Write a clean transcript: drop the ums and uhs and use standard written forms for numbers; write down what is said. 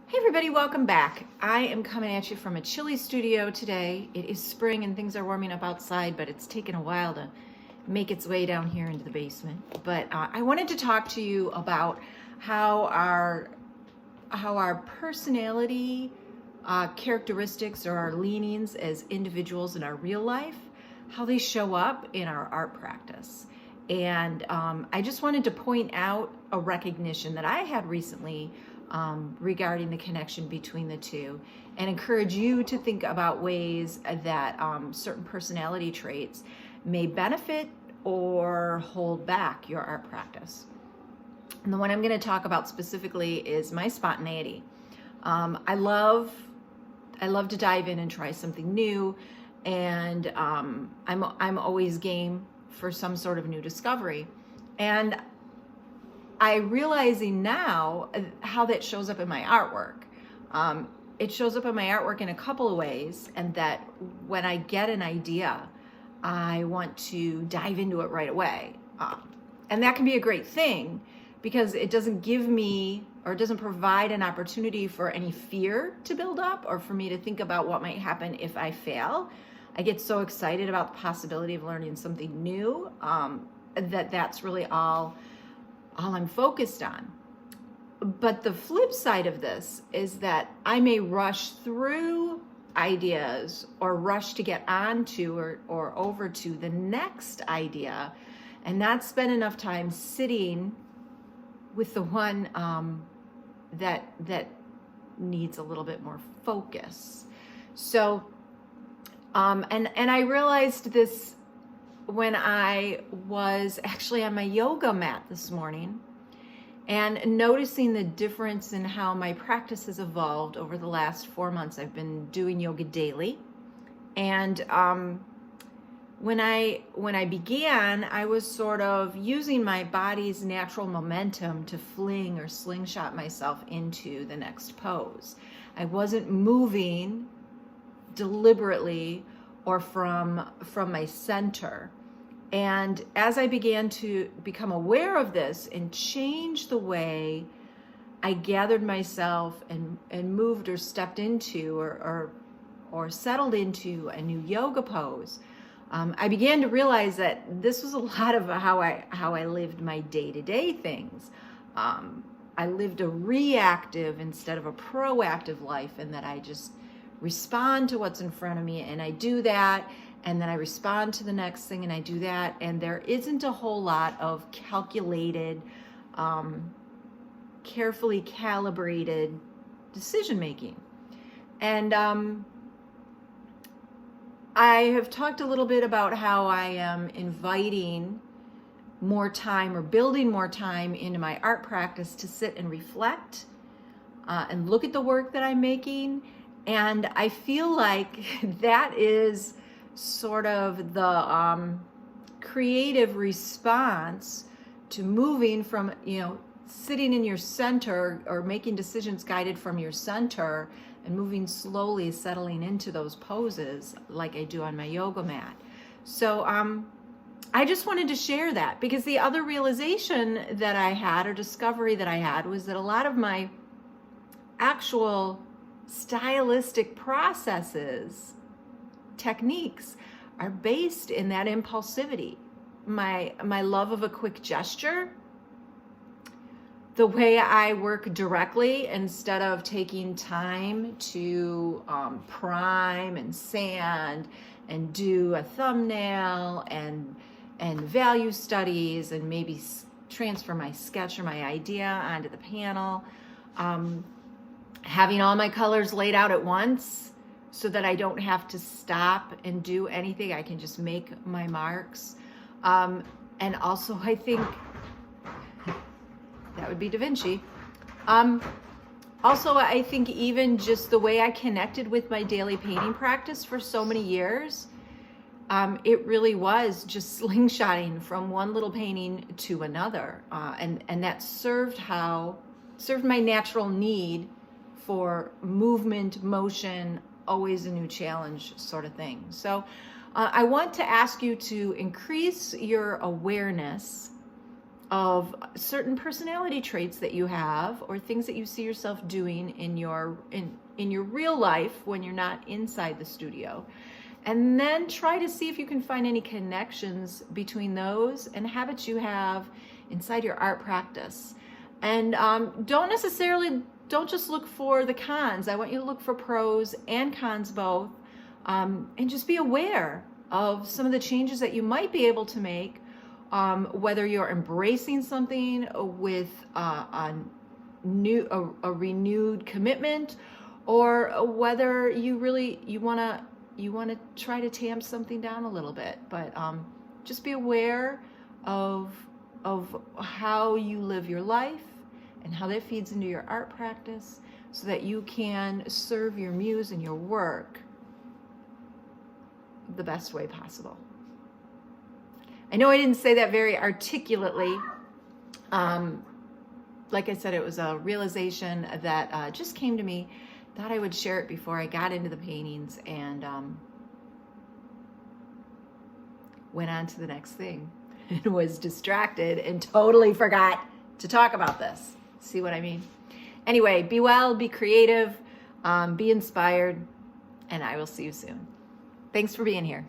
Hey everybody, welcome back. I am coming at you from a chilly studio today. It is spring and things are warming up outside, but it's taken a while to make its way down here into the basement. But I wanted to talk to you about how our personality characteristics or our leanings as individuals in our real life, how they show up in our art practice. And I just wanted to point out a recognition that I had recently regarding the connection between the two, and encourage you to think about ways that certain personality traits may benefit or hold back your art practice. And the one I'm going to talk about specifically is my spontaneity. I love to dive in and try something new, and I'm always game for some sort of new discovery. And I'm realizing now how that shows up in my artwork. It shows up in my artwork in a couple of ways, and that when I get an idea, I want to dive into it right away. And that can be a great thing because it doesn't give me, or it doesn't provide an opportunity for any fear to build up or for me to think about what might happen if I fail. I get so excited about the possibility of learning something new that's really all I'm focused on. But the flip side of this is that I may rush through ideas or rush to get onto or over to the next idea and not spend enough time sitting with the one that needs a little bit more focus. So and I realized this when I was actually on my yoga mat this morning and noticing the difference in how my practice has evolved over the last 4 months. I've been doing yoga daily. And when I began, I was sort of using my body's natural momentum to fling or slingshot myself into the next pose. I wasn't moving deliberately or from my center. And as I began to become aware of this and change the way I gathered myself and moved or stepped into or settled into a new yoga pose, I began to realize that this was a lot of how I lived my day-to-day things. I lived a reactive instead of a proactive life, in that I just respond to what's in front of me and I do that, and then I respond to the next thing and I do that, and there isn't a whole lot of calculated, carefully calibrated decision making. And I have talked a little bit about how I am inviting more time or building more time into my art practice to sit and reflect and look at the work that I'm making. And I feel like that is sort of the creative response to moving from, sitting in your center or making decisions guided from your center and moving slowly, settling into those poses like I do on my yoga mat. So I just wanted to share that, because the other realization that I had, or discovery that I had, was that a lot of my actual stylistic processes, techniques, are based in that impulsivity. My love of a quick gesture, the way I work directly instead of taking time to prime and sand and do a thumbnail and value studies and maybe transfer my sketch or my idea onto the panel. Having all my colors laid out at once so that I don't have to stop and do anything. I can just make my marks. And also, I think that would be Da Vinci. Also, I think even just the way I connected with my daily painting practice for so many years, it really was just slingshotting from one little painting to another. And that served my natural need for movement, motion, always a new challenge sort of thing. So I want to ask you to increase your awareness of certain personality traits that you have, or things that you see yourself doing in your real life when you're not inside the studio. And then try to see if you can find any connections between those and habits you have inside your art practice. And don't just look for the cons. I want you to look for pros and cons both, and just be aware of some of the changes that you might be able to make, whether you're embracing something with a renewed commitment, or whether you want to try to tamp something down a little bit. But just be aware of how you live your life and how that feeds into your art practice, so that you can serve your muse and your work the best way possible. I know I didn't say that very articulately. Like I said, it was a realization that just came to me. Thought I would share it before I got into the paintings, and went on to the next thing and was distracted and totally forgot to talk about this. See what I mean? Anyway, be well, be creative, be inspired, and I will see you soon. Thanks for being here.